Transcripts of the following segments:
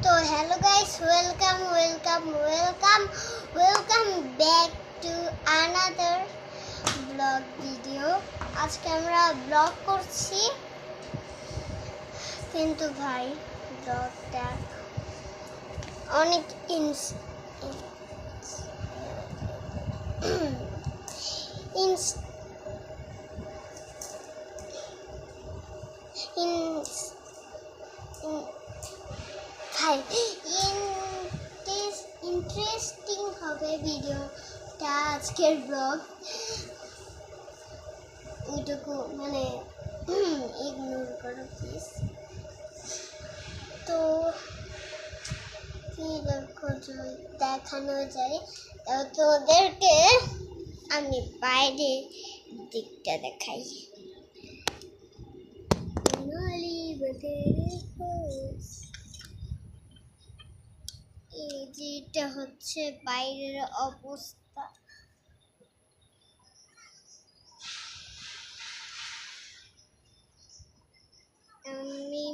তো hello guys, welcome back to another blog video. আজকে আমরা ব্লগ করছি, কিন্তু ভাই ব্লগটা অনেক ইন্টারেস্টিং হবে ভিডিওটা। আজকের ব্লগ ওইটুকু মানে ইগনোর করো প্লিজ। তো কি দেখানো যায়, তোমাদেরকে আমি বাইরে দিকটা দেখাই। এই যেটা হচ্ছে বাইরের অবস্থা। আমি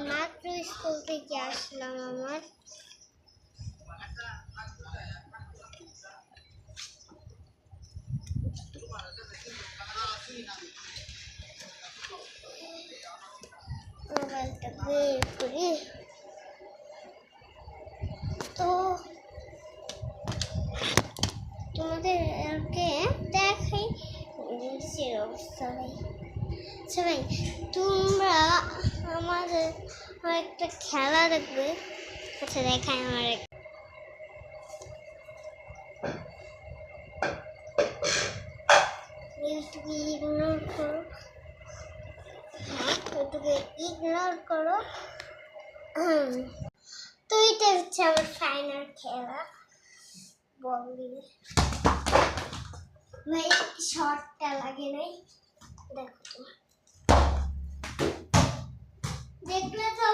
মাত্র স্কুল থেকে আসলাম। আমার মোবাইলটা বের করি। তো তোমাদেরকে দেখাই নিচের অবস্থা। সবাই তোমরা আমাদের একটা খেলা দেখবে। আচ্ছা দেখাই, আমার ইগনোর করো। তো এটা হচ্ছে আমার ফাইনাল খেলা। বল দিবে ভাই, শর্টটা লাগে নাই। দেখো দেখলে তো।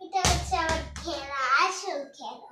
এটা হচ্ছে আমার খেলা, আসল খেলা।